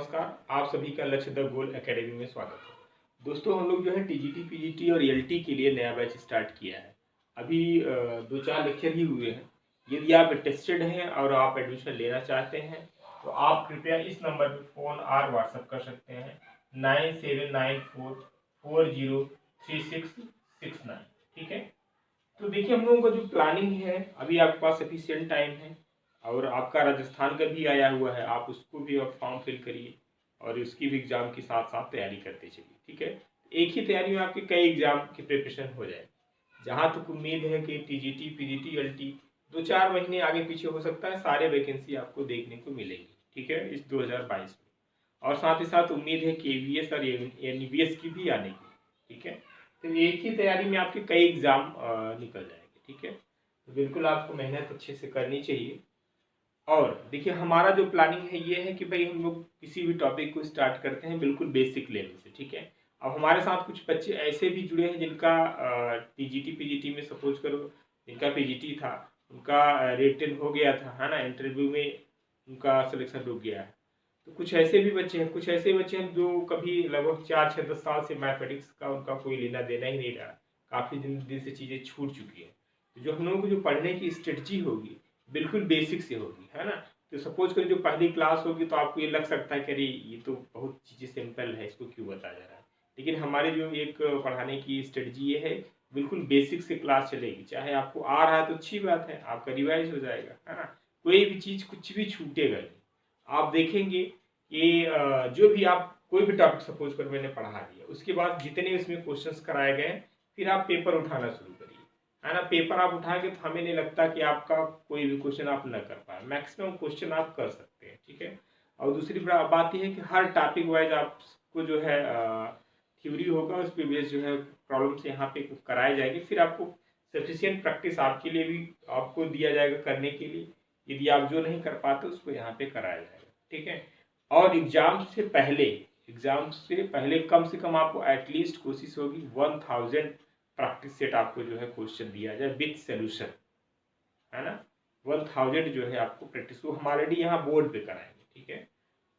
नमस्कार, आप सभी का लक्ष्य द गोल एकेडमी में स्वागत है। दोस्तों हम लोग जो है टीजीटी, पीजीटी और एलटी के लिए नया बैच स्टार्ट किया है। अभी 2-4 लेक्चर ही हुए हैं। यदि आप इंटरेस्टेड हैं और आप एडमिशन लेना चाहते हैं तो आप कृपया इस नंबर पर फ़ोन और व्हाट्सएप कर सकते हैं 9794403669। ठीक है, तो देखिए हम लोगों का जो प्लानिंग है, अभी आपके पास सफिशिएंट टाइम है और आपका राजस्थान का भी आया हुआ है, आप उसको भी आप फॉर्म फिल करिए और उसकी भी एग्जाम के साथ साथ तैयारी करते चलिए। ठीक है, एक ही तैयारी में आपके कई एग्जाम की प्रिपरेशन हो जाए। जहाँ तक उम्मीद है कि टीजीटी, पीजीटी, एलटी 2-4 महीने आगे पीछे हो सकता है, सारे वैकेंसी आपको देखने को मिलेंगी। ठीक है, इस 2022 में। और साथ ही साथ उम्मीद है केवीएस और एनवीएस की भी आने की। ठीक है, तो एक ही तैयारी में आपके कई एग्जाम निकल जाएंगे। ठीक है, तो बिल्कुल आपको मेहनत अच्छे से करनी चाहिए। और देखिए हमारा जो प्लानिंग है ये है कि भाई हम लोग किसी भी टॉपिक को स्टार्ट करते हैं बिल्कुल बेसिक लेवल से। ठीक है, अब हमारे साथ कुछ बच्चे ऐसे भी जुड़े हैं जिनका टीजीटी पीजीटी में सपोज करो, जिनका पीजीटी था उनका रिटन हो गया था, है ना, इंटरव्यू में उनका सिलेक्शन रुक गया है। तो कुछ ऐसे भी बच्चे हैं, कुछ ऐसे बच्चे हैं जो कभी लगभग 4-6-10 साल से मैथमेटिक्स का उनका कोई लेना देना ही नहीं रहा, काफ़ी दिन से चीज़ें छूट चुकी है। तो जो हम लोगों को जो पढ़ने की स्ट्रेटजी होगी बिल्कुल बेसिक से होगी, है ना। तो सपोज करो जो पहली क्लास होगी तो आपको ये लग सकता है कि अरे ये तो बहुत चीज़ें सिंपल है, इसको क्यों बताया जा रहा है। लेकिन हमारे जो एक पढ़ाने की स्ट्रेटजी ये है, बिल्कुल बेसिक से क्लास चलेगी। चाहे आपको आ रहा है तो अच्छी बात है, आपका रिवाइज हो जाएगा, है ना। कोई भी चीज़ कुछ भी छूटेगा नहीं। आप देखेंगे कि जो भी आप कोई भी टॉपिक सपोज कर मैंने पढ़ा दिया, उसके बाद जितने उसमें क्वेश्चंस कराए गए फिर आप पेपर उठाना शुरू करिए, है ना। पेपर आप उठाएंगे तो हमें नहीं लगता कि आपका कोई भी क्वेश्चन आप न कर पाए, मैक्सिमम क्वेश्चन आप कर सकते हैं। ठीक है, और दूसरी बात यह है कि हर टॉपिक वाइज आपको जो है थ्योरी होगा, उस पर बेस जो है प्रॉब्लम्स यहाँ पे कराए जाएंगे। फिर आपको सफिशियंट प्रैक्टिस आपके लिए भी आपको दिया जाएगा करने के लिए। यदि आप जो नहीं कर पाते उसको यहाँ पे कराया जाएगा। ठीक है, और एग्जाम से पहले कम से कम आपको एटलीस्ट कोशिश होगी 1000 प्रैक्टिस सेट आपको जो है क्वेश्चन दिया जाए विथ सोल्यूशन, है ना। 1000 जो है आपको प्रैक्टिस, वो हम ऑलरेडी यहाँ बोर्ड पे कराएंगे। ठीक है,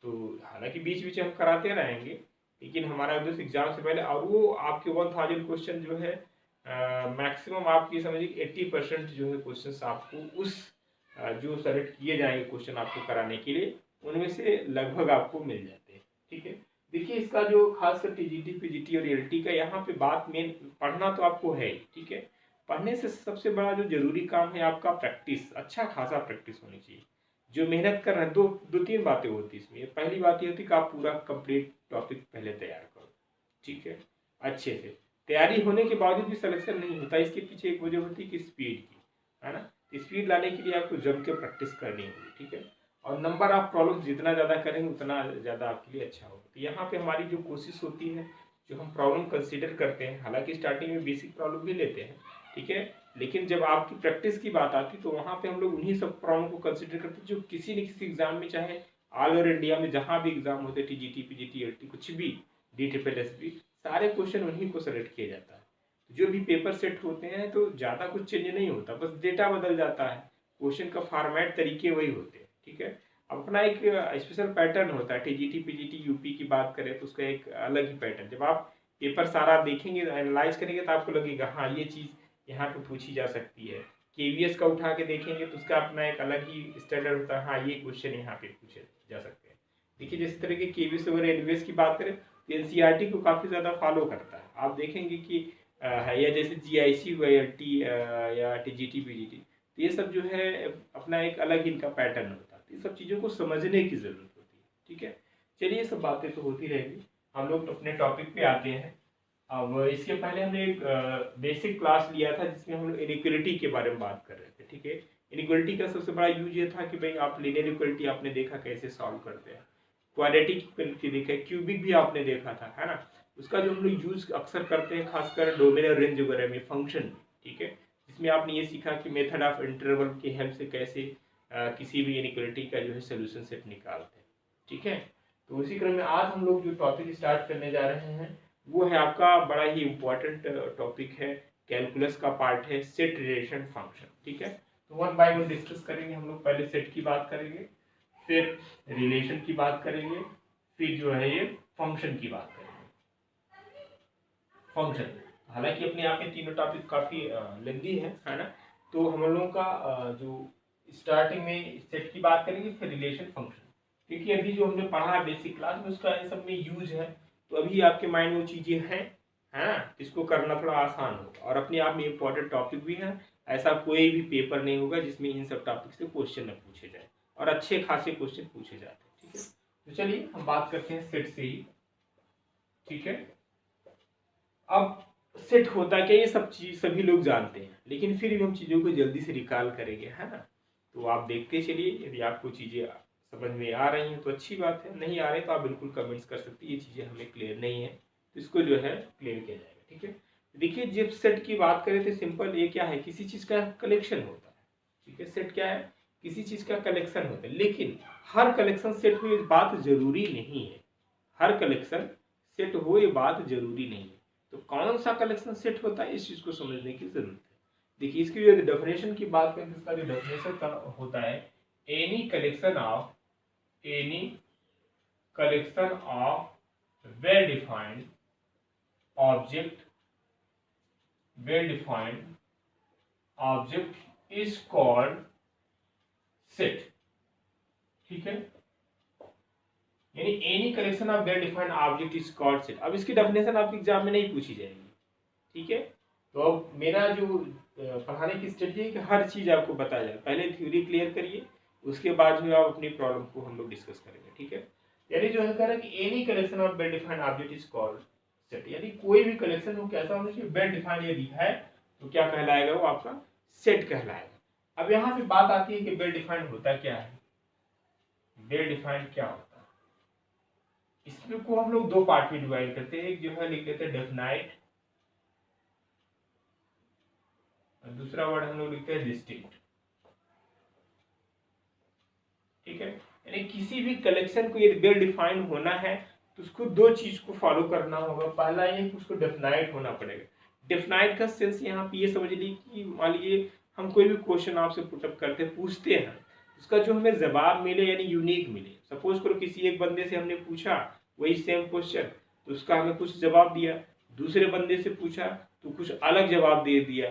तो हालांकि बीच बीच हम कराते रहेंगे, लेकिन हमारा उद्देश्य एग्जाम से पहले, और वो आपके 1000 क्वेश्चन जो है मैक्सिमम आपकी समझिए 80% जो है क्वेश्चन आपको उस जो सेलेक्ट किए जाएंगे क्वेश्चन आपको कराने के लिए, उनमें से लगभग आपको मिल जाते हैं। ठीक है, देखिए इसका जो खासकर टीजीटी, पीजीटी और एलटी का यहाँ पे बात मेन, पढ़ना तो आपको है ही। ठीक है, पढ़ने से सबसे बड़ा जो जरूरी काम है आपका प्रैक्टिस, अच्छा खासा प्रैक्टिस होनी चाहिए। जो मेहनत कर रहे हैं, दो तीन बातें होती है इसमें। पहली बात ये होती है कि आप पूरा कंप्लीट टॉपिक पहले तैयार करो। ठीक है, अच्छे से तैयारी होने के बावजूद भी सिलेक्शन नहीं होता, इसके पीछे एक वजह होती है कि स्पीड की, है ना। स्पीड लाने के लिए आपको जम के प्रैक्टिस करनी होगी। ठीक है, और नंबर ऑफ प्रॉब्लम जितना ज़्यादा करेंगे उतना ज़्यादा आपके लिए अच्छा होगा। तो यहाँ पे हमारी जो कोशिश होती है, जो हम प्रॉब्लम कंसीडर करते हैं, हालांकि स्टार्टिंग में बेसिक प्रॉब्लम भी लेते हैं, ठीक है, लेकिन जब आपकी प्रैक्टिस की बात आती है तो वहाँ पे हम लोग उन्हीं सब प्रॉब्लम को कंसीडर करते हैं जो किसी न किसी एग्जाम में, चाहे ऑल ओवर इंडिया में जहाँ भी एग्जाम होते हैं, टीजीटी, पीजीटी, एलटी, कुछ भी, DSSB, सारे क्वेश्चन उन्हीं को सेलेक्ट किया जाता है। जो भी पेपर सेट होते हैं तो ज़्यादा कुछ चेंज नहीं होता, बस डेटा बदल जाता है, क्वेश्चन का फॉर्मेट तरीके वही होते हैं। ठीक है, अपना एक स्पेशल पैटर्न होता है। टीजीटी, पीजीटी, यूपी की बात करें तो उसका एक अलग ही पैटर्न, जब आप पेपर सारा देखेंगे, एनालाइज करेंगे तो आपको लगेगा हाँ ये चीज़ यहाँ पे पूछी जा सकती है। केवीएस का उठा के देखेंगे तो उसका अपना एक अलग ही स्टैंडर्ड होता है, हाँ ये क्वेश्चन यहाँ पे पूछे जा सकते हैं। देखिए जिस तरह के केवीएस वगैरह एनवीएस की बात करें तो एनसीईआरटी को काफ़ी ज़्यादा फॉलो करता है। आप देखेंगे कि या जैसे जीआईसी हुआ, एलटी या टीजीटी, पीजीटी, तो ये सब जो है अपना एक अलग इनका पैटर्न होता है। तो ये सब चीज़ों को समझने की ज़रूरत होती है। ठीक है, चलिए ये सब बातें तो होती रहेगी, हम लोग अपने टॉपिक पे आते हैं। अब इसके पहले हमने एक बेसिक क्लास लिया था जिसमें हम लोग इनइक्वालिटी के बारे में बात कर रहे थे। ठीक है, इनइक्वालिटी का सबसे बड़ा यूज ये था कि भाई आप लीनियर इक्वालिटी आपने देखा कैसे सॉल्व करते हैं, क्वाड्रेटिक इक्वालिटी देखा, क्यूबिक भी आपने देखा था, है ना। उसका जो हम लोग यूज अक्सर करते हैं खासकर डोमेन और रेंज वगैरह में, फंक्शन। ठीक है, जिसमें आपने ये सीखा कि मेथड ऑफ इंटरवल की हेल्प से कैसे किसी भी इनइक्वालिटी का जो है सोल्यूशन सेट निकालते हैं। ठीक है, तो उसी क्रम में आज हम लोग जो टॉपिक स्टार्ट करने जा रहे हैं वो है आपका बड़ा ही इम्पोर्टेंट टॉपिक है, कैलकुलस का पार्ट है, सेट रिलेशन फंक्शन। ठीक है, तो वन बाय वन डिस्कस करेंगे हम लोग। पहले सेट की बात करेंगे, फिर रिलेशन की बात करेंगे, फिर जो है ये फंक्शन की बात करेंगे। फंक्शन, हालांकि अपने आप में तीनों टॉपिक काफी लेंदी है ना। तो हम लोगों का जो स्टार्टिंग में सेट की बात करेंगे, फिर रिलेशन, फंक्शन, क्योंकि अभी जो हमने पढ़ा है बेसिक क्लास में उसका इन सब में यूज है, तो अभी आपके माइंड में वो चीजें हैं, है ना। इसको करना थोड़ा आसान होगा और अपने आप में इम्पोर्टेंट टॉपिक भी है। ऐसा कोई भी पेपर नहीं होगा जिसमें इन सब टॉपिक से क्वेश्चन न पूछे जाए, और अच्छे खासे क्वेश्चन पूछे जाते हैं, ठीक है। तो चलिए हम बात करते हैं सेट से ही, ठीक है। अब सेट होता क्या, ये सब चीज सभी लोग जानते हैं, लेकिन फिर भी हम चीजों को जल्दी से रिकॉल करेंगे, है ना। तो आप देखते चलिए, यदि आपको चीजें समझ में आ रही हैं तो अच्छी बात है, नहीं आ रही तो आप बिल्कुल कमेंट्स कर सकते हैं ये चीजें हमें क्लियर नहीं है, तो इसको जो है क्लियर किया जाएगा, ठीक है। देखिए जब सेट की बात करें तो सिंपल ये क्या है, किसी चीज का कलेक्शन होता है, ठीक है। सेट क्या है, किसी चीज का कलेक्शन होता है, लेकिन हर कलेक्शन सेट हो ये बात जरूरी नहीं है। हर कलेक्शन सेट हो ये बात जरूरी नहीं है। तो कौन सा कलेक्शन सेट होता है, इस चीज को समझने की जरूरत है। देखिए इसकी जो डेफिनेशन की बात करें तो इसका जो डेफिनेशन होता है, any collection of well defined object is called set, ठीक है। यानी any collection of well defined object is called set. अब इसकी डेफिनेशन आपके एग्जाम में नहीं पूछी जाएगी, ठीक है। तो अब मेरा जो पढ़ाने की स्ट्रेटजी है कि हर चीज आपको बताया जाए, पहले थ्योरी क्लियर करिए, उसके बाद जो आप अपनी प्रॉब्लम को हम लोग डिस्कस करेंगे, ठीक है। यानी जो है कह रहा है कि any collection of well defined object is called set, यानी कोई भी कलेक्शन हो कैसा होना चाहिए, वेल डिफाइंड यदि है तो क्या कहलाएगा, वो आपका सेट कहलाएगा। अब यहाँ पे बात आती है कि वेल डिफाइंड होता क्या है, वेल डिफाइंड क्या होता है। इसमें को हम लोग दो पार्ट में डिवाइड करते हैं, एक जो है लिख देते हैं डेफिनाइट, और दूसरा वर्ड हम लोग लिखते हैं डिस्टिंक्ट, ठीक है। यानी किसी भी कलेक्शन को यदि वेल डिफाइंड होना है तो उसको दो चीज को फॉलो करना होगा। पहला ये कि उसको डेफिनाइट होना पड़ेगा। डेफिनाइट का सेंस यहाँ पे ये समझ लीजिए कि मान लीजिए हम कोई भी क्वेश्चन आपसे पुटअप करते पूछते हैं, उसका जो हमें जवाब मिले यानी यूनिक मिले। सपोज करो किसी एक बंदे से हमने पूछा वही सेम क्वेश्चन, तो उसका हमें कुछ जवाब दिया, दूसरे बंदे से पूछा तो कुछ अलग जवाब दे दिया,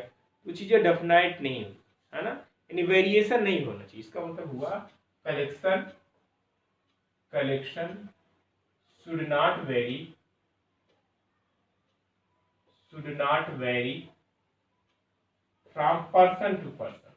वो चीजें डेफिनाइट नहीं होती, है ना। यानी वेरिएशन नहीं होना चाहिए। इसका मतलब हुआ collection should not vary from person to person,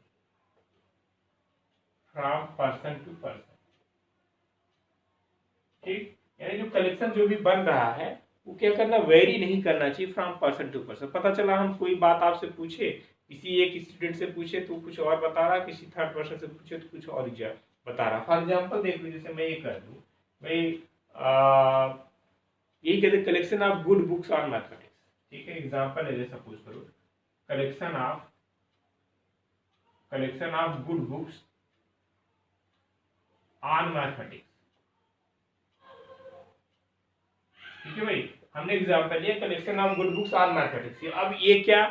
ठीक। यानी जो कलेक्शन जो भी बन रहा है वो क्या करना, वेरी नहीं करना चाहिए फ्रॉम पर्सन टू पर्सन। पता चला हम कोई बात आपसे पूछे, किसी एक स्टूडेंट से पूछे तो कुछ और बता रहा, किसी थर्ड पर्सन से पूछे तो कुछ और बता रहा। फॉर एग्जाम्पल देख लो, जैसे मैं ये कर दूं, भाई यही कहते collection of good books on mathematics, ठीक है। एग्जाम्पल है, जैसे सपोज करो collection of good books on mathematics, ठीक है भाई। हमने एग्जाम्पल लिया collection of good books on mathematics. अब ये क्या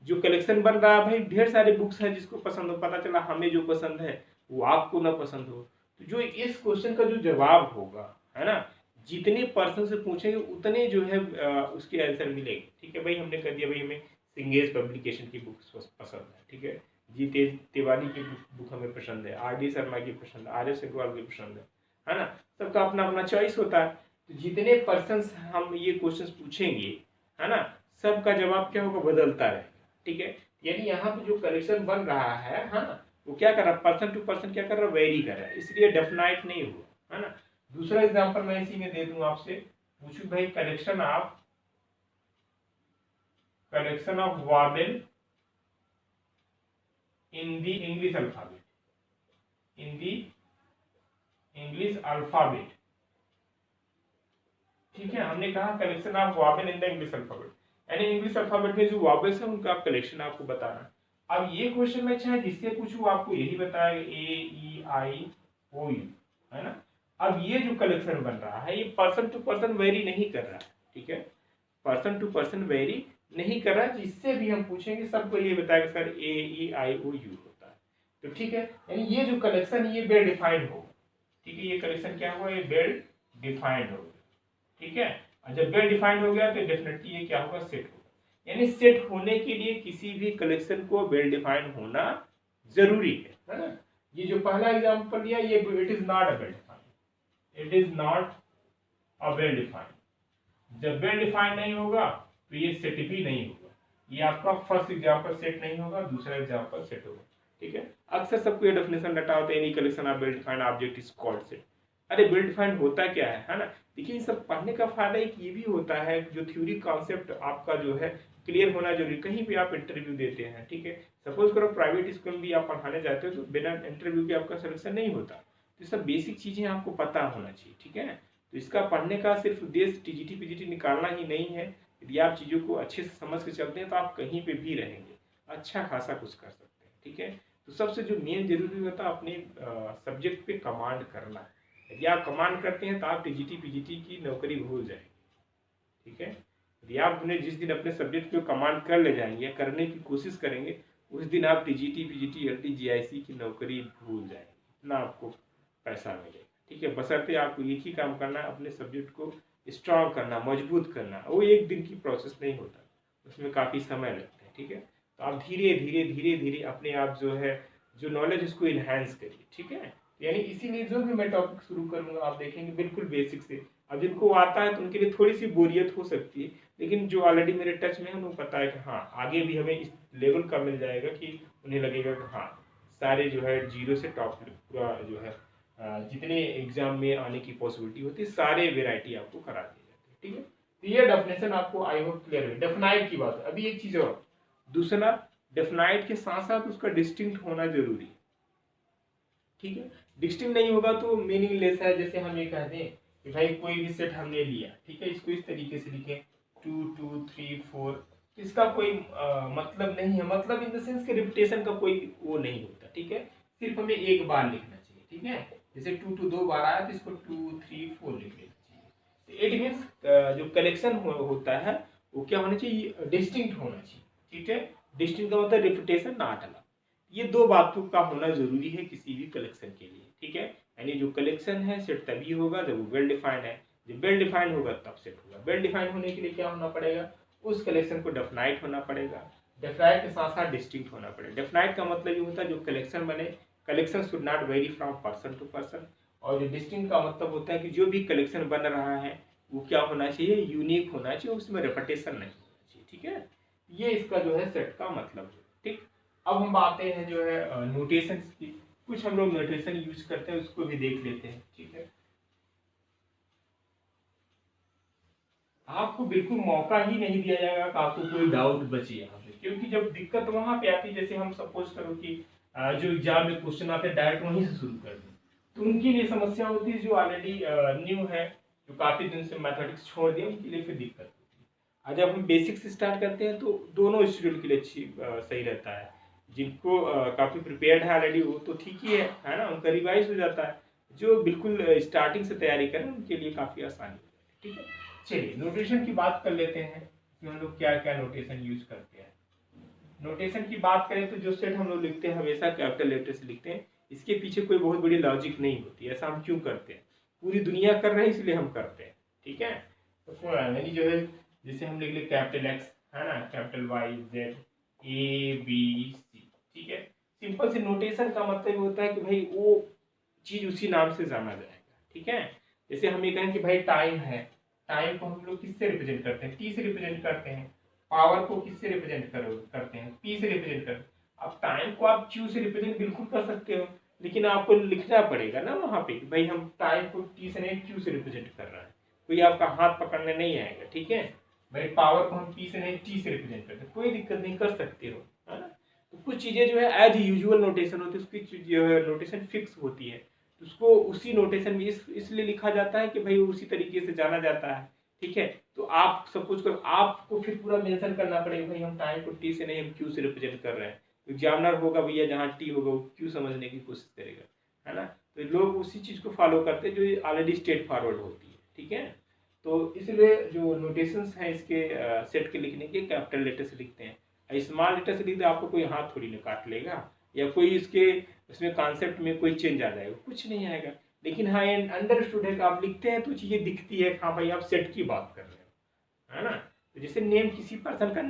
जो कलेक्शन बन रहा है, भाई ढेर सारे बुक्स हैं जिसको पसंद हो, पता चला हमें जो पसंद है वो आपको ना पसंद हो, तो जो इस क्वेश्चन का जो जवाब होगा, है ना, जितने पर्सन से पूछेंगे उतने जो है उसके आंसर मिलेंगे, ठीक है भाई। हमने कर दिया भाई हमें सिंगेज पब्लिकेशन की बुक्स पसंद है, ठीक है। जी तिवारी की बुक हमें पसंद है, आर डी शर्मा की पसंद है, आर एस अग्रवाल की पसंद है ना। सबका अपना अपना चॉइस होता है। तो जितने पर्सन हम ये क्वेश्चन पूछेंगे, है ना, सबका जवाब क्या होगा, बदलता रहेगा, ठीक है। यानी यहाँ पे जो कलेक्शन बन रहा है ना, वो क्या कर रहा है, पर्सन टू पर्सन क्या कर रहा है, वेरी कर रहा है, इसलिए डेफिनाइट नहीं हुआ, है ना। दूसरा एग्जांपल मैं इसी में दे दूं आपसे, पूछूं भाई collection of vowel in the English alphabet, ठीक है। हमने कहा collection of vowel in the English alphabet, यानी इंग्लिश अल्फाबेट में जो वॉवेल्स है उनका कलेक्शन आपको बताना। अब ये क्वेश्चन मैं चाहे जिससे पूछूं आपको यही बताएगा, ए ई आई ओ यू, है ना। अब ये जो कलेक्शन बन रहा है ये पर्सन टू पर्सन वेरी नहीं कर रहा है, ठीक है। पर्सन टू पर्सन वेरी नहीं कर रहा है, जिससे भी हम पूछेंगे सबको ये बताएगा sir A E I O you होता है, तो ठीक है। यानी ये जो कलेक्शन ये वेल डिफाइंड होगा, ठीक है। ये कलेक्शन क्या हुआ, ये वेल डिफाइंड हो गया, ठीक है। और जब वेल डिफाइंड हो गया तो डेफिनेटली ये क्या होगा, सेट होगा। यानी सेट होने के लिए किसी भी कलेक्शन को वेल डिफाइंड होना जरूरी है ना। ये जो पहला एग्जांपल लिया ये it is not a well defined, it is not a well defined. जब वेल डिफाइंड नहीं होगा तो ये सेट भी नहीं होगा। ये आपका फर्स्ट एग्जांपल सेट नहीं होगा, दूसरा एग्जांपल सेट होगा, ठीक है। अक्सर सबको ये डेफिनेशन रटा होता है, any collection of well defined object is called set. अरे वेल डिफाइंड होता क्या है ना। देखिए इन सब पढ़ने का फायदा एक ये भी होता है, जो थ्योरी कॉन्सेप्ट आपका जो है क्लियर होना जरूरी। कहीं भी आप इंटरव्यू देते हैं, ठीक है, सपोज करो प्राइवेट स्कूल में भी आप पढ़ाने जाते हो तो बिना इंटरव्यू के आपका सिलेक्शन नहीं होता। तो सब बेसिक चीजें आपको पता होना चाहिए, ठीक है। तो इसका पढ़ने का सिर्फ उद्देश्य टीजीटी पीजीटी निकालना ही नहीं है। यदि आप चीज़ों को अच्छे से समझ के चलते हैं तो आप कहीं पे भी रहेंगे, अच्छा खासा कुछ कर सकते हैं, ठीक है। तो सबसे जो मेन जरूरी होता है अपने सब्जेक्ट पे कमांड करना। यदि आप कमांड करते हैं तो आप टीजीटी पीजीटी की नौकरी भूल जाएंगे, ठीक है। यदि आप उन्हें जिस दिन अपने सब्जेक्ट पे कमांड कर ले जाएंगे, करने की कोशिश करेंगे, उस दिन आप टीजीटी पीजीटी एलटी जीआईसी की नौकरी भूल जाएंगे, इतना आपको पैसा मिलेगा, ठीक है। बशर्ते आपको एक ही काम करना है, अपने सब्जेक्ट को स्ट्रॉन्ग करना, मजबूत करना। वो एक दिन की प्रोसेस नहीं होता, उसमें काफ़ी समय लगता है, ठीक है। तो आप धीरे धीरे धीरे धीरे अपने आप जो है जो नॉलेज उसको इन्हांस करिए, ठीक है। यानी इसीलिए जो भी मैं टॉपिक शुरू करूंगा आप देखेंगे बिल्कुल बेसिक से। अब जिनको आता है तो उनके लिए थोड़ी सी बोरियत हो सकती है, लेकिन जो ऑलरेडी मेरे टच में है उनको पता है कि हाँ आगे भी हमें इस लेवल का मिल जाएगा कि उन्हें लगेगा कि हाँ सारे जो है जीरो से टॉप पूरा जो है जितने एग्जाम में आने की पॉसिबिलिटी होती है सारे वेराइटी आपको करा दी जाती है, ठीक है। तो ये डेफिनेशन आपको आई होप क्लियर है। डेफिनाइट की बात है। अभी एक चीज और, दूसरा डेफिनाइट के साथ साथ उसका डिस्टिंक्ट होना जरूरी है, ठीक है। डिस्टिंक्ट नहीं होगा तो मीनिंगलेस है। जैसे हम ये कहते हैं कि भाई कोई भी सेट हमने लिया, ठीक है, इसको इस तरीके से लिखें 2 2 3 4, इसका कोई मतलब नहीं है। मतलब इन द सेंस के रिपीटेशन का कोई वो नहीं होता, ठीक है। सिर्फ हमें एक बार लिखना चाहिए, ठीक है। जैसे 2 2 2 बार आया तो इसको 2 3 4 लिख लेना चाहिए। इट मीन्स जो कलेक्शन होता है वो क्या होना चाहिए, डिस्टिंक्ट होना चाहिए, ठीक है। डिस्टिंक्ट का मतलब रिपीटेशन ना अलग। ये दो बातों का होना जरूरी है किसी भी कलेक्शन के लिए, ठीक है। यानी जो कलेक्शन है सेट तभी होगा जब वो वेल डिफाइंड है, जब वेल डिफाइंड होगा तब सेट होगा। वेल डिफाइंड होने के लिए क्या होना पड़ेगा, उस कलेक्शन को डेफिनाइट होना पड़ेगा, डेफिनाइट के साथ साथ डिस्टिंक्ट होना पड़ेगा। डेफिनाइट का मतलब ये होता है जो कलेक्शन बने, collection should not vary from person to person. और जो डिस्टिंक्ट का मतलब होता है कि जो भी कलेक्शन बन रहा है वो क्या होना चाहिए, यूनिक होना चाहिए, उसमें रेपिटेशन नहीं होना चाहिए, ठीक है। ये इसका जो है सेट का मतलब है, ठीक। अब हम आते हैं जो है नोटेशन की। कुछ हम लोग नोटेशन यूज करते हैं उसको भी देख लेते हैं, ठीक है। आपको बिल्कुल मौका ही नहीं दिया जाएगा कि आपको कोई डाउट बचे यहाँ पे, क्योंकि जब दिक्कत वहां पे आती है, जैसे हम सपोज करो कि जो एग्जाम में क्वेश्चन आते हैं डायरेक्ट वहीं से शुरू कर दें, तो उनके लिए समस्या होती है। जो ऑलरेडी न्यू है, जो काफी दिन से मैथमेटिक्स छोड़ दिया, उनके लिए फिर दिक्कत होती है। और जब हम बेसिक से स्टार्ट करते हैं तो दोनों स्टूडेंट के लिए अच्छी सही रहता है। जिनको काफी प्रिपेयर्ड है ऑलरेडी वो तो ठीक ही है ना, उनका रिवाइज हो जाता है। जो बिल्कुल स्टार्टिंग से तैयारी करें उनके लिए काफी आसानी हो जाती है, ठीक है। चलिए नोटेशन की बात कर लेते हैं कि हम लोग क्या क्या नोटेशन यूज करते हैं। नोटेशन की बात करें तो जो सेट हम लोग लिखते हैं हमेशा कैपिटल लेटर से लिखते हैं। इसके पीछे कोई बहुत बड़ी लॉजिक नहीं होती, ऐसा हम क्यों करते हैं, पूरी दुनिया कर रहे हैं इसलिए हम करते हैं, ठीक है। तो यानी जो है जैसे हम लिख ले कैपिटल एक्स है ना, capital Y Z A B C, ठीक है। सिंपल से नोटेशन का मतलब होता है कि भाई वो चीज उसी नाम से जाना जाएगा, ठीक है। जैसे हम ये कहें कि भाई टाइम है, टाइम को हम लोग किससे रिप्रेजेंट करते हैं, टी से रिप्रेजेंट करते हैं। पावर को किससे रिप्रेजेंट करते हैं, पी से रिप्रेजेंट करते हैं। अब टाइम को आप क्यू से रिप्रेजेंट बिल्कुल कर सकते हो, लेकिन आपको लिखना पड़ेगा ना वहां पे भाई हम टाइम को टी से नहीं क्यू से रिप्रेजेंट कर रहा है। कोई आपका हाथ पकड़ने नहीं आएगा, ठीक है। भाई पावर को हम पी से नहीं टी से रिप्रेजेंट करते, कोई दिक्कत नहीं, कर सकते हो, है ना। तो कुछ चीजें जो है एज यूजुअल नोटेशन होती है, उसकी जो है नोटेशन फिक्स होती है, उसको उसी नोटेशन में इसलिए लिखा जाता है कि भाई उसी तरीके से जाना जाता है, ठीक है। तो आप सपोज करो आपको फिर पूरा मेंशन करना पड़ेगा भाई हम टाइम को टी से नहीं हम क्यू से रिप्रेजेंट कर रहे हैं। तो एग्जामिनर होगा भैया जहाँ टी होगा वो क्यू समझने की कोशिश करेगा, है ना। तो लोग उसी चीज को फॉलो करते हैं जो ऑलरेडी स्ट्रेट फॉरवर्ड होती है, ठीक है। तो इसलिए जो नोटेशंस हैं इसके सेट के लिखने के कैपिटल लेटर से लिखते हैं। स्मॉल लेटर से लिखते आपको कोई हाथ थोड़ी ना काट लेगा, या कोई इसके इसमें कॉन्सेप्ट में कोई चेंज आ जाएगा, कुछ नहीं आएगा। लेकिन हाँ अंडरस्टूड है कि आप लिखते हैं तो चीजें दिखती है, हाँ भाई आप सेट की बात कर रहे हो, है ना। तो जैसे नेम, किसी पर्सन का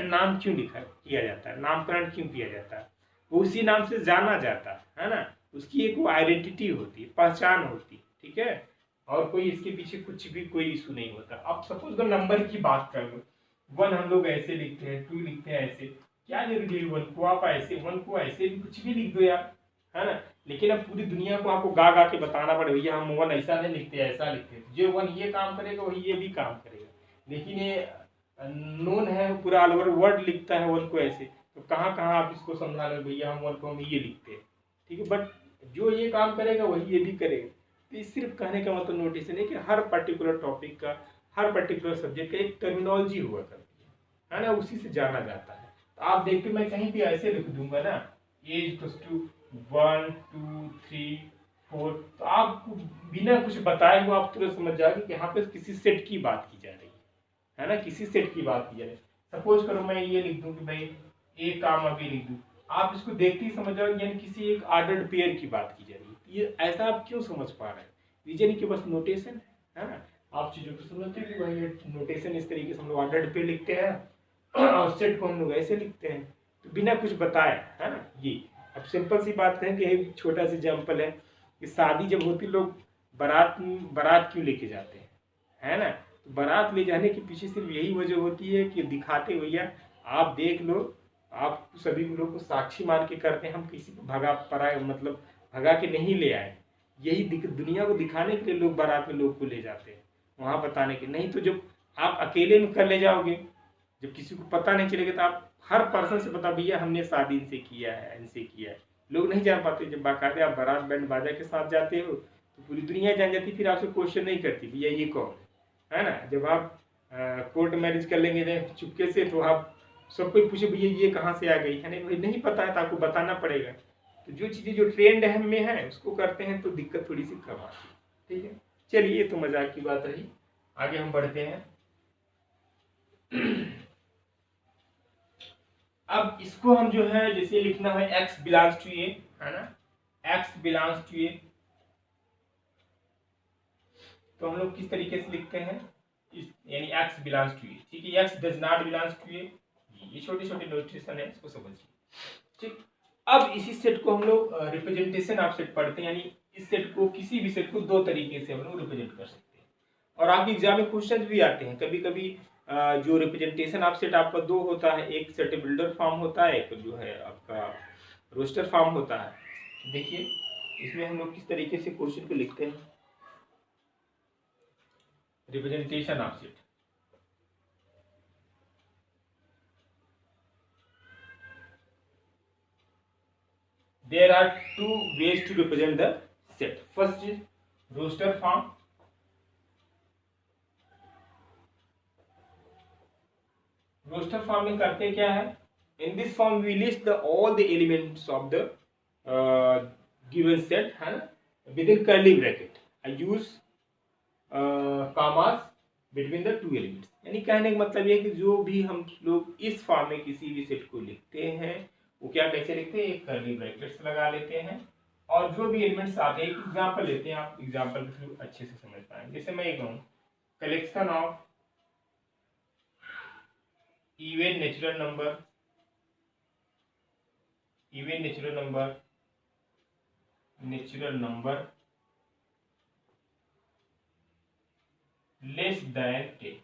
नाम क्यों लिखा किया जाता है, नामकरण क्यों किया जाता है, वो उसी नाम से जाना जाता है ना, उसकी एक वो आइडेंटिटी होती है, पहचान होती है, ठीक है। और कोई इसके पीछे कुछ भी कोई इशू नहीं होता। अब सपोज अगर नंबर की बात कर लो, 1 हम लोग ऐसे लिखते हैं, 2 लिखते हैं ऐसे, क्या जरूरी है 1 को आप ऐसे, 1 को ऐसे भी कुछ भी लिख दो यार, है ना। लेकिन अब पूरी दुनिया को आपको गा गा के बताना पड़े भैया हम 1 ऐसा नहीं लिखते, ऐसा लिखते हैं, जो 1 ये काम करेगा वही ये भी काम करेगा। लेकिन ये नोन है, पूरा ऑल ओवर वर्ड लिखता है 1 को ऐसे, तो कहाँ कहाँ आप इसको समझा रहे भैया हम 1 को हम ये लिखते हैं, ठीक है। बट जो ये काम करेगा वही ये भी करेगा। तो इस सिर्फ कहने का मतलब नोटिस है कि हर पर्टिकुलर टॉपिक का, हर पर्टिकुलर सब्जेक्ट का एक टर्मिनोलॉजी हुआ करती है ना, उसी से जाना जाता है। तो आप देखते मैं कहीं भी ऐसे लिख दूंगा ना, ए इक्वल्स टू 1 2 3 4, तो आप बिना कुछ बताए हुए आप तुरंत समझ जाओगे कि यहाँ पे किसी सेट की बात की जा रही है ना, किसी सेट की बात की जा रही है। सपोज करो मैं ये लिख दूं कि भाई ए काम अभी लिख दूं, आप इसको देखते ही समझ जाओगे यानी किसी एक ऑर्डर्ड पेयर की बात की जा रही है। ये ऐसा आप क्यों समझ पा रहे हैं, रीजन के बस नोटेशन है ना। आप चीजों को समझते हैं कि भाई नोटेशन इस तरीके से हम लोग ऑर्डर्ड पेयर लिखते हैं और सेट को हम लोग ऐसे लिखते हैं, तो बिना कुछ बताए, है ना। ये अब सिंपल सी बात है कि एक छोटा सा एग्जाम्पल है कि शादी जब होती लोग बारात बारात क्यों लेके जाते हैं, है ना। तो बारात ले जाने के पीछे सिर्फ यही वजह होती है कि दिखाते भैया आप देख लो, आप सभी लोग को साक्षी मान के करते हैं, हम किसी को भगा पड़ा मतलब भगा के नहीं ले आए। यही दुनिया को दिखाने के लिए लोग बारात में लोग को ले जाते हैं, वहां बताने के। नहीं तो जब आप अकेले में कर ले जाओगे, जब किसी को पता नहीं चलेगा, तो आप हर पर्सन से बता भैया हमने शादी इनसे किया है, इनसे किया है, लोग नहीं जान पाते। जब बाकायदे आप बारात बैंड बाजा के साथ जाते हो तो पूरी दुनिया जान जाती, फिर आपसे क्वेश्चन नहीं करती भैया ये कौन है ना। जब आप कोर्ट मैरिज कर लेंगे चुपके से, तो आप सब कोई पूछे भैया ये कहाँ से आ गई है, नहीं भाई नहीं पता है तो आपको बताना पड़ेगा। तो जो चीज़ें जो ट्रेंड है में है उसको करते हैं तो दिक्कत थोड़ी सी कम आती है, ठीक है। चलिए ये तो मजाक की बात रही, आगे हम बढ़ते हैं। अब इसको हम जो है जैसे लिखना है x बिलोंग्स टू ए, है ना, x बिलोंग्स टू ए, तो हम लोग किस तरीके से लिखते हैं, यानी x बिलोंग्स टू ए, ठीक है। x does not belongs to A, ये छोटे छोटे नोटेशन है, इसको समझिए, ठीक। अब इसी सेट को हम लोग रिप्रेजेंटेशन ऑफ सेट पढ़ते हैं, यानी इस सेट को, किसी भी सेट को दो तरीके से हम लोग रिप्रेजेंट कर सकते हैं। और आपके एग्जाम में क्वेश्चन भी आते हैं कभी कभी, जो रिप्रेजेंटेशन ऑफ सेट आपका दो होता है, एक सेट बिल्डर फॉर्म होता है, एक जो है आपका रोस्टर फॉर्म होता है। देखिए इसमें हम लोग किस तरीके से क्वेश्चन को लिखते हैं, representation of set. There are two ways to represent the set. First is roster form. Roster form में करते क्या है, in this form we list the all the elements of the given set, है ना, within curly bracket. I use commas between the two elements. यानी कहने का मतलब ये है कि जो भी हम लोग इस फॉर्म में किसी भी सेट को लिखते हैं वो क्या कैसे लिखते हैं, एक कर्ली ब्रैकेट्स लगा लेते हैं, और जो भी एलिमेंट्स आते हैं, एक एग्जांपल लेते हैं, आप एग्जांपल के थ्रू अच्छे से समझ पाएंगे। जैसे मैं ये कहूँ collection of even natural number, even natural number less than 10,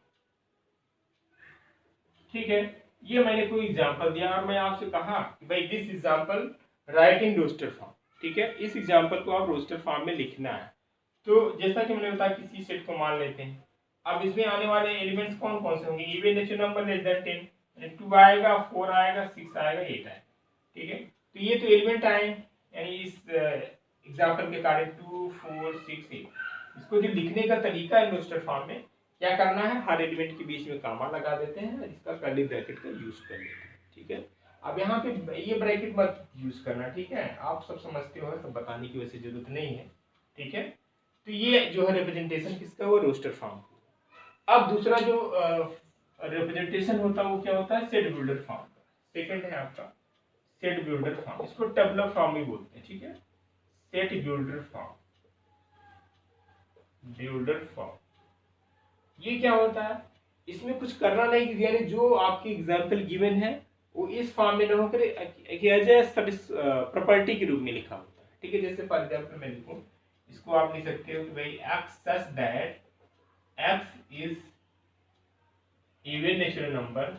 ठीक है। ये मैंने कोई एग्जांपल दिया और मैं आपसे कहा कि भाई this example write in roster form, ठीक है। इस एग्जांपल को आप रोस्टर फॉर्म में लिखना है। तो जैसा कि मैंने बताया किसी सेट को मान लेते हैं, अब इसमें आने वाले एलिमेंट्स कौन कौन से होंगे, even natural number less than 10, 2 आएगा, 4 आएगा, 6 आएगा, 8 आएगा, ठीक है। तो ये तो एलिमेंट आए, यानी इस एग्जांपल के कारण 2 4 6 8। इसको जो लिखने का तरीका है रोस्टर फॉर्म में, क्या करना है, हर एलिमेंट के बीच में कामा लगा देते हैं, इसका कर्ली ब्रैकेट का यूज कर लेते हैं, ठीक है। अब यहाँ पे ये ब्रैकेट मत यूज करना, ठीक है, आप सब समझते हो, सब बताने की वैसे जरूरत नहीं है, ठीक है। तो ये जो है रिप्रेजेंटेशन किसका, वो रोस्टर फॉर्म। अब दूसरा जो रिप्रेजेंटेशन होता है वो क्या होता है, सेट बिल्डर फॉर्म का। सेकंड है आपका सेट बिल्डर फॉर्म, इसको टेबलर फॉर्म भी बोलते हैं, ठीक है, set builder form. Builder form. ये क्या होता है, इसमें कुछ करना नहीं, यानी जो आपकी एग्जाम्पल गिवन है वो इस फॉर्म में न होकर एज ए प्रॉपर्टी के रूप में लिखा होता है। ठीक है, जैसे फॉर एग्जाम्पल मैं लिखूं, इसको आप लिख सकते हो कि भाई x such that x is even natural number,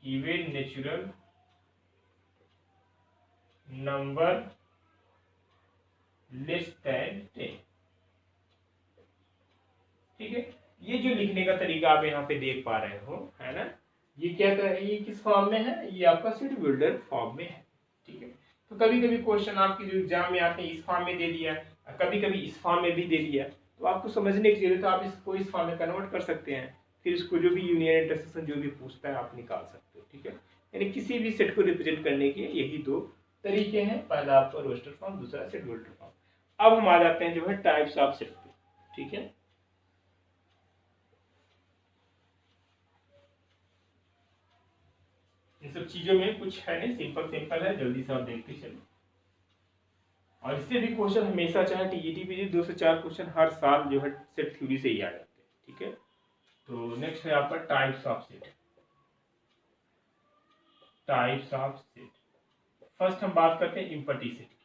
even natural number less than 10। ठीक है, ये जो लिखने का तरीका आप यहाँ पे देख पा रहे हो, है ना, ये क्या कर रही है, किस फॉर्म में है, ये आपका सेट बिल्डर फॉर्म में है। ठीक है, तो कभी कभी क्वेश्चन आपके जो एग्जाम में आते हैं इस फॉर्म में दे दिया, कभी कभी इस फॉर्म में भी दे दिया, तो आपको समझने के लिए तो आप इसको इस फॉर्म में कन्वर्ट कर सकते हैं, फिर इसको जो भी यूनियन इंटरसेक्शन जो भी पूछता है आप निकाल सकते हो। ठीक है, यानी किसी भी सेट को रिप्रेजेंट करने के यही दो तरीके हैं, पहला आपका रोस्टर फॉर्म, दूसरा सेट बिल्डर फॉर्म। अब हम आ जाते हैं जो है टाइप्स ऑफ सेट पे। ठीक है, इन सब चीजों में कुछ है नहीं, सिंपल सिंपल है, जल्दी से आप देखते चलो। और इससे भी क्वेश्चन हमेशा, चाहे टीईटी पीजी 2 से 4 क्वेश्चन हर साल जो है सेट थ्योरी से ही आ जाते हैं। ठीक है, तो नेक्स्ट है आपका types of set. Types of set, first हम बात करते हैं इम्पटी सेट की।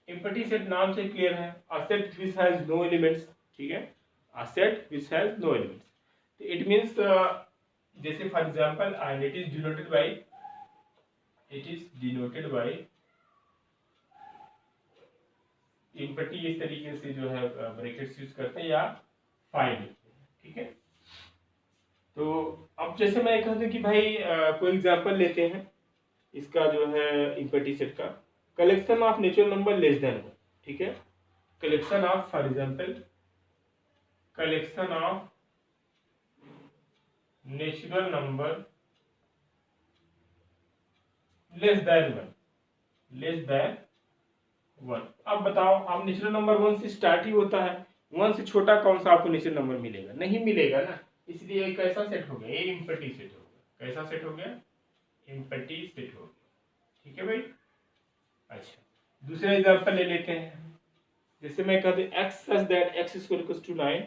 इम्पटी सेट नाम से क्लियर है, a set which has no elements. ठीक है, a set which has no elements, तो इट मींस जैसे for example and it is denoted by empty, इस तरीके से जो है ब्रैकेट्स यूज करते हैं या फाइल लिखते हैं। ठीक है, तो अब जैसे मैं कहता हूं कि भाई कोई एग्जांपल लेते हैं इसका जो है इम्पटी सेट का, collection of natural number less than 1। ठीक है, collection of, for example collection of natural number less than 1, less than 1। अब बताओ, आप नेचुरल नंबर 1 से स्टार्ट ही होता है, 1 से छोटा कौन सा आपको नेचुरल नंबर मिलेगा, नहीं मिलेगा ना, इसलिए एक कैसा सेट हो गया, ये इम्पटी सेट हो गया। कैसा सेट हो गया, इम्पटी सेट हो गया। ठीक है भाई, अच्छा दूसरा एग्जांपल ले लेते हैं, जैसे मैं कहते हैं x such that x square equals to 9,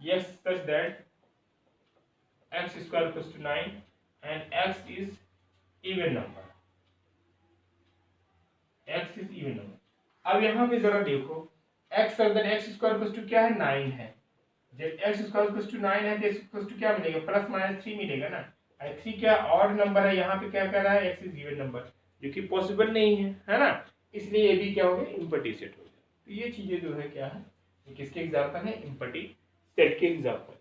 yes such that x square equals to 9 and x is even number, x is even number। अब यहाँ पे जरा देखो, x such that x square equals to क्या है, 9 है, जब x square equals to 9 है तो x equals to क्या मिलेगा, प्लस माइनस 3 मिलेगा ना, 3 क्या ऑड नंबर है, यहाँ पे क्या कह रहा है, x is even number, जो कि पॉसिबल नहीं है ना, इसलिए ये भी क्या हो गया, इम्पटी सेट हो गया। तो ये चीजें जो है क्या है, किसके एग्जांपल है, इम्पटी सेट के एग्जांपल।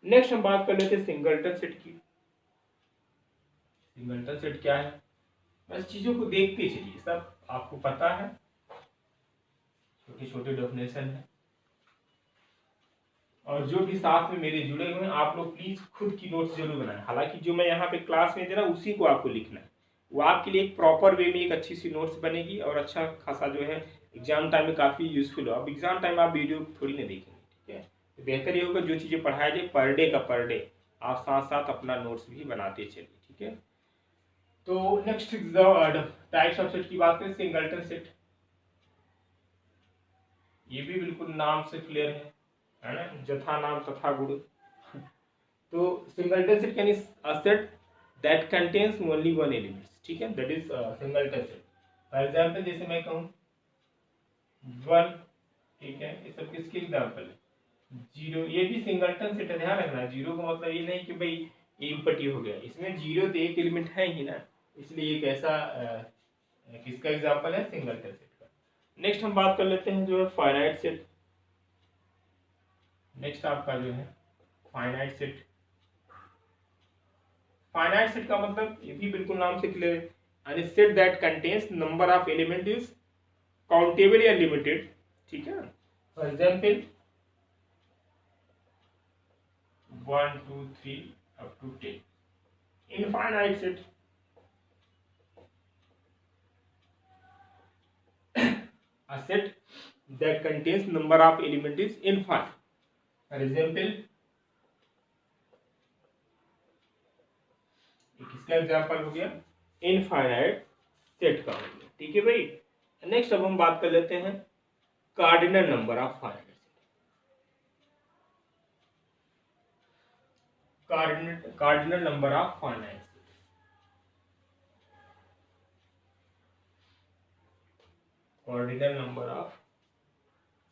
नेक्स्ट हम बात कर लेते हैं सिंगलटन सेट की। सिंगलटन सेट क्या है, बस चीजों को देखते चलिए, सब आपको पता है, छोटे छोटे डेफिनेशन है, और जो भी साथ में मेरे जुड़े हुए हैं आप लोग प्लीज खुद की नोट्स जरूर बनाएं। हालांकि जो मैं यहाँ पे क्लास में दे रहा हूँ उसी को आपको लिखना है, वो आपके लिए एक प्रॉपर वे में एक अच्छी सी नोट्स बनेगी और अच्छा खासा जो है एग्जाम टाइम में काफी यूजफुल हो। अब एग्जाम टाइम आप वीडियो थोड़ी ना देखेंगे, ठीक है, तो बेहतर ये होगा जो चीजें पढ़ाया जाए पर डे का पर डे आप साथ साथ अपना नोट्स भी बनाते चलिए। ठीक है, तो नेक्स्ट टाइप्स ऑफ सेट की बात करें, सिंगलटन सेट, ये भी बिल्कुल नाम से क्लियर है ना, जथा नाम तथा गुण। तो सिंगलटन सेट यानी a set that contains only one elements. ठीक है, that is singleton set. For example जैसे मैं कहूँ 1, ठीक है, ये सब किसके एग्जांपल है, 0, ये भी सिंगलटन सेट है, ध्यान रखना, 0 का मतलब ये नहीं कि भाई इम्पटी हो गया, इसमें 0 तो एक एलिमेंट है ही ना, इसलिए एक ऐसा किसका एग्जांपल है, सिंगलटन सेट का। नेक्स्ट हम बात कर लेते हैं जो है फाइनाइट सेट। नेक्स्ट आपका जो है फाइनाइट सेट। फाइनाइट सेट का मतलब ये भी बिल्कुल नाम से क्लियर है, any set that contains number of element is countable या लिमिटेड। ठीक है, for example 1 2 3 up to 10, infinite set. A set that contains number of element is infinite. For example, किसका एग्जाम्पल हो गया, इनफाइनाइट सेट का हो गया। ठीक है भाई, नेक्स्ट अब हम बात कर लेते हैं cardinal number of finite set. Cardinal number of finite set.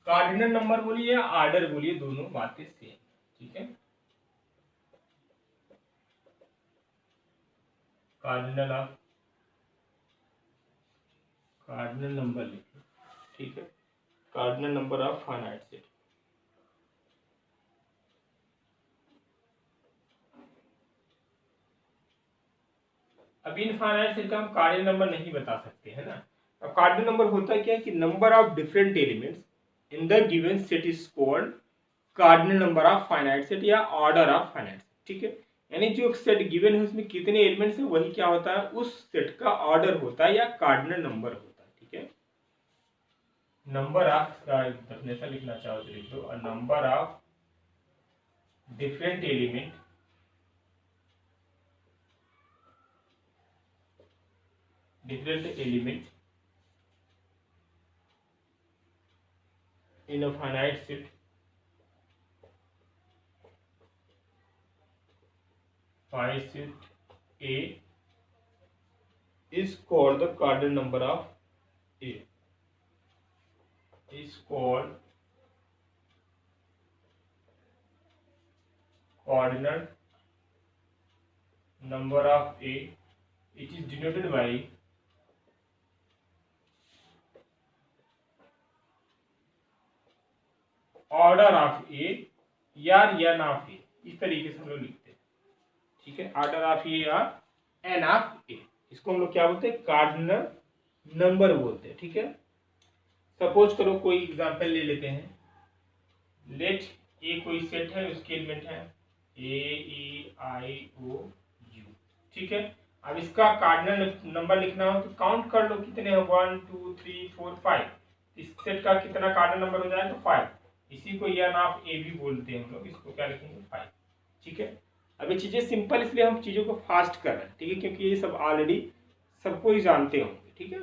Cardinal number बोलिए या आर्डर बोलिए, दोनों बातें सेम, ठीक है। कार्डिनल नंबर लिखिए, ठीक है। Cardinal number of finite set. अब इनफाइनाइट सेट का हम कार्डिनल नंबर नहीं बता सकते, है ना। अब कार्डिनल नंबर होता क्या है कि number of different elements in the given set is called cardinal number of finite set या ऑर्डर ऑफ फाइनाइट सेट, ठीक है। यानी जो सेट गिवन है उसमें कितने एलिमेंट्स हैं वही क्या होता है, उस सेट का ऑर्डर होता है या कार्डिनल नंबर होता है, ठीक है। नंबर ऑफ का डेफिनेशन लिखना चाहो तो लिख दो, number of different element in a finite set A is called the cardinal number of A, is called cardinal number of A. It is denoted by order of A या N of ए, इस तरीके से हम लोग लिखते हैं, ठीक है। ऑर्डर ऑफ ए या एन ऑफ ए, इसको हम लोग क्या बोलते हैं, कार्डिनल नंबर बोलते हैं, ठीक है। सपोज करो कोई एग्जांपल ले लेते हैं, लेट ए कोई सेट है, उसके एलिमेंट है ए ई आई ओ यू, ठीक है। अब इसका कार्डिनल नंबर लिखना हो तो काउंट कर लो कितने हैं, 1 2 3 4 5। इस सेट का कितना कार्डिनल नंबर हो जाएगा, 5। इसी को एन ऑफ ए भी बोलते हैं हम लोग, इसको क्या लिखेंगे, 5, ठीक है। अब ये चीजें सिंपल इसलिए हम चीजों को फास्ट कर रहे हैं, ठीक है, क्योंकि ये सब ऑलरेडी सबको ही जानते होंगे, ठीक है।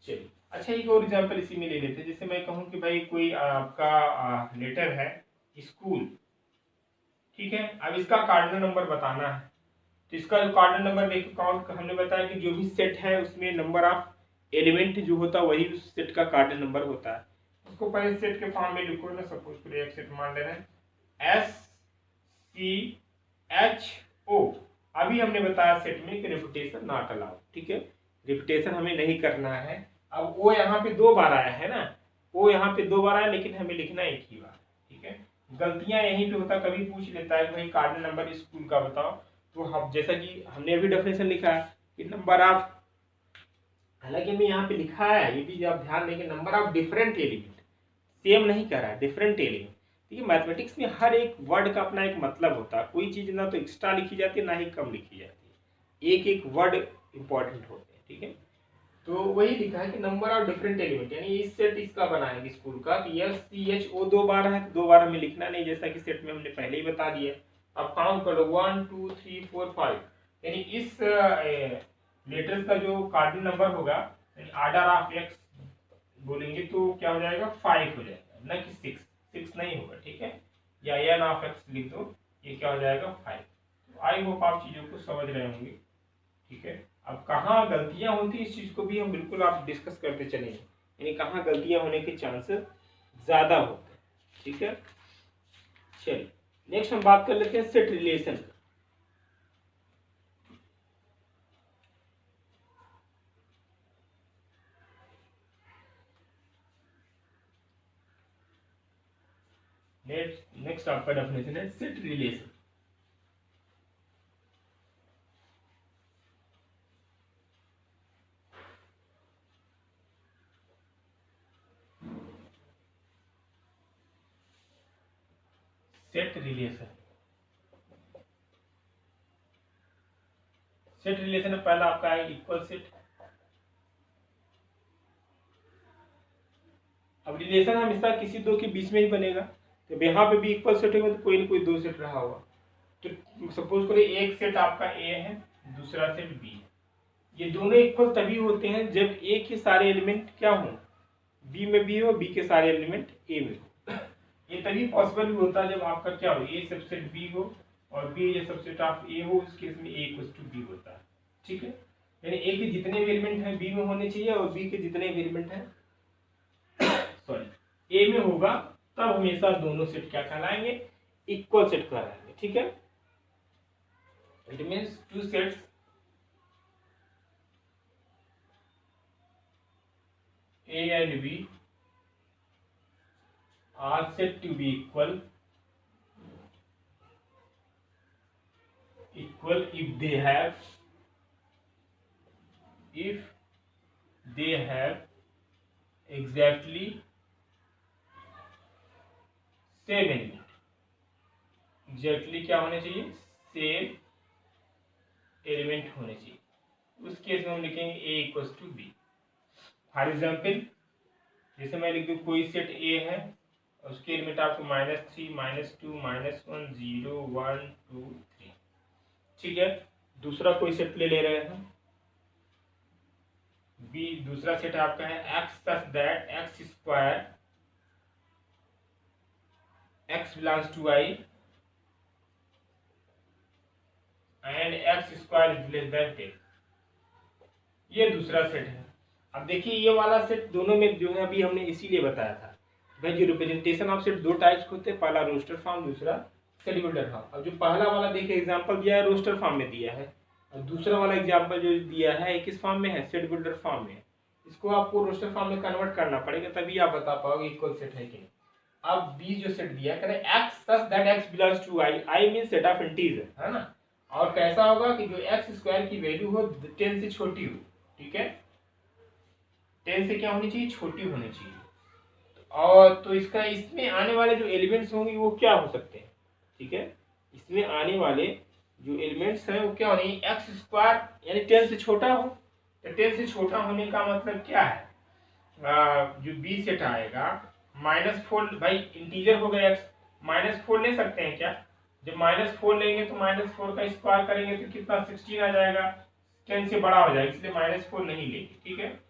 चलिए, अच्छा एक और एग्जांपल इसी में ले लेते हैं। जैसे मैं कहूँ कि भाई कोई आपका लेटर है स्कूल, ठीक है। अब इसका कार्डिनल नंबर बताना है, तो इसका जो कार्डिनल नंबर लेके काउंट हमने बताया कि जो भी सेट है उसमें नंबर ऑफ एलिमेंट जो होता है वही उस सेट का कार्डिनल नंबर होता है। उसको पहले सेट के फॉर्म में लिखो ना, सपोज करो एक सेट मान ले रहे हैं SCHO। अभी हमने बताया सेट में कि रिपीटेशन नॉट अलाउड, ठीक है, रिपीटेशन हमें नहीं करना है। अब वो यहाँ पे 2 बार आया है ना, वो यहाँ पे 2 बार आया, लेकिन हमें लिखना एक ही बार, ठीक है। गलतियां यहीं पे होता, कभी पूछ लेता है कि भाई कार्डिनल नंबर स्कूल का बताओ, तो हम जैसा कि हमने अभी डेफिनेशन लिखा है कि नंबर ऑफ, हालांकि हमें यहाँ पे लिखा है, ये भी आप ध्यान देंगे, number of different element, same नहीं कर रहा है, डिफरेंट एलिमेंट। देखिए मैथमेटिक्स में हर एक वर्ड का अपना एक मतलब होता है, कोई चीज ना तो एक्स्ट्रा लिखी जाती है ना ही कम लिखी जाती है, एक एक वर्ड इंपॉर्टेंट होते हैं, ठीक है। तो वही लिखा है कि नंबर ऑफ डिफरेंट एलिमेंट, यानी इस सेट इसका बनाएंगे स्कूल का, SCHO 2 बार है, 2 बार हमें लिखना नहीं, जैसा कि सेट में हमने पहले ही बता दिया। अब काउंट कर लो 1 2 3 4 5, यानी इस लेटर्स का जो कार्डिनल नंबर होगा, यानी ऑर्डर ऑफ एक्स बोलेंगे तो क्या हो जाएगा, 5 हो जाएगा, ना कि 6 नहीं होगा, ठीक है। या एन ऑफ एक्स लिख दो, ये क्या हो जाएगा, 5। तो आई होप आप चीजों को समझ रहे होंगे, ठीक है। अब कहाँ गलतियां होती है इस चीज को भी हम बिल्कुल आप डिस्कस करते चलेंगे, यानी कहाँ गलतियां होने के चांसेस ज्यादा होते हैं, ठीक है। चलिए नेक्स्ट हम बात कर लेते हैं सेट रिलेशन। नेक्स्ट आपका डेफिनेशन है set relation. Set relation, set relation में पहला आपका है इक्वल सेट। अब रिलेशन हमेशा किसी दो के बीच में ही बनेगा, तो यहाँ पे भी इक्वल सेट होगा तो कोई ना कोई 2 सेट रहा होगा। तो सपोज करिए एक सेट आपका ए है, दूसरा सेट बी है, ये दोनों इक्वल तभी होते हैं जब ए के सारे एलिमेंट क्या हो, बी में बी हो, बी के सारे एलिमेंट ए में हो। ये तभी पॉसिबल होता है जब आपका क्या हो, ए सबसेट बी हो और बी ये सबसेट ऑफ ए हो। इस केस में ए इक्वल टू बी होता है। ठीक है, यानी ए के जितने भी एलिमेंट हैं बी में होने चाहिए और बी के जितने भी एलिमेंट हैं सॉरी ए में होगा, तब हमेशा दोनों सेट क्या कहलाएंगे, इक्वल सेट कहलाएंगे। ठीक है, it means two sets A and B are said to be equal if they have exactly same element। Exactly क्या होने चाहिए, सेम एलिमेंट होने चाहिए। उस केस में हम लिखेंगे A equal to B. For example जैसे मैं लिख दूँ कोई सेट ए है, उसके एलिमेंट आपको -3, -2, -1, 0, 1, 2, 3। ठीक है, दूसरा कोई सेट ले रहे हैं बी, दूसरा सेट आपका है X such that X square X belongs to I and X square is less than 10। ये दूसरा सेट है। अब देखिए ये वाला सेट दोनों में जो है अभी हमने इसीलिए बताया था भाई, जो रिप्रेजेंटेशन ऑफ सेट दो टाइप्स होते हैं, पहला रोस्टर फॉर्म, दूसरा शेड्यूल बिल्डर फॉर्म। अब जो पहला वाला देखिए एग्जांपल दिया है रोस्टर फॉर्म में दिया है, और दूसरा वाला एग्जांपल जो दिया है किस फॉर्म में है, सेट बिल्डर फॉर्म में। इसको आपको रोस्टर फॉर्म में कन्वर्ट करना पड़ेगा, तभी आप बता पाओगे इक्वल सेट है कि नहीं। अब बी जो सेट दिया है, कहते हैं X such that X belongs to I, I mean set of integer, है ना। और कैसा होगा कि जो एक्स स्क्वायर की वैल्यू हो 10 से छोटी हो। ठीक है, 10 से क्या होनी चाहिए, छोटी होनी चाहिए। और तो इसका इसमें आने वाले जो एलिमेंट्स होंगे वो क्या हो सकते हैं। ठीक है, इसमें आने वाले जो एलिमेंट्स हैं वो क्या होने, एक्स स्क्वायर यानी 10 से छोटा हो। तो 10 से छोटा होने का मतलब क्या है, जो बी सेट आएगा -4, भाई इंटीजर हो गया एक्स, -4 ले सकते हैं क्या। जब -4 लेंगे तो -4 का स्क्वायर करेंगे तो कितना 16 आ जाएगा, 10 से बड़ा हो जाएगा, इसलिए -4 नहीं लेंगे। ठीक है,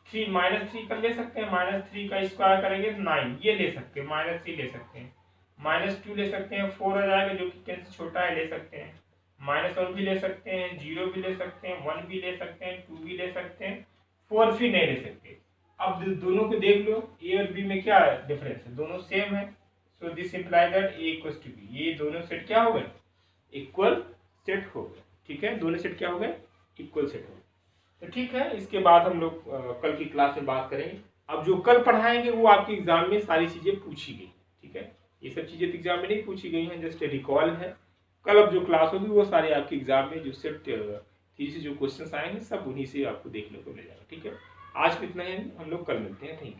-3 कर ले सकते हैं, -3 का स्क्वायर करेंगे तो 9, ये ले सकते हैं, -3 ले सकते हैं, -2 ले सकते हैं, 4 आ जाएगा जो कि 10 से छोटा है, ले सकते हैं, -1 भी ले सकते हैं, 0 भी ले सकते हैं, 1 भी ले सकते हैं, 2 भी ले सकते हैं, 4 भी नहीं ले सकते। अब दोनों को देख लो, ए और बी में क्या डिफरेंस है, दोनों सेम है। So this imply that A equal to B, ये दोनों सेट क्या हो गए, इक्वल सेट हो गए। ठीक है, दोनों सेट क्या हो गए, इक्वल सेट हो गए। तो ठीक है, इसके बाद हम लोग कल की क्लास में बात करेंगे। अब जो कल पढ़ाएंगे वो आपके एग्जाम में सारी चीजें पूछी गई। ठीक है, ये सब चीजें एग्जाम में नहीं पूछी गई हैं, जस्ट रिकॉल है। कल अब जो क्लास होगी वो सारे आपके एग्जाम में जो सेट थ्री से जो क्वेश्चन आएंगे सब उन्हीं से आपको देखने को मिल जाएगा। ठीक है, आज कितना है, हम लोग कल मिलते हैं। Thank you.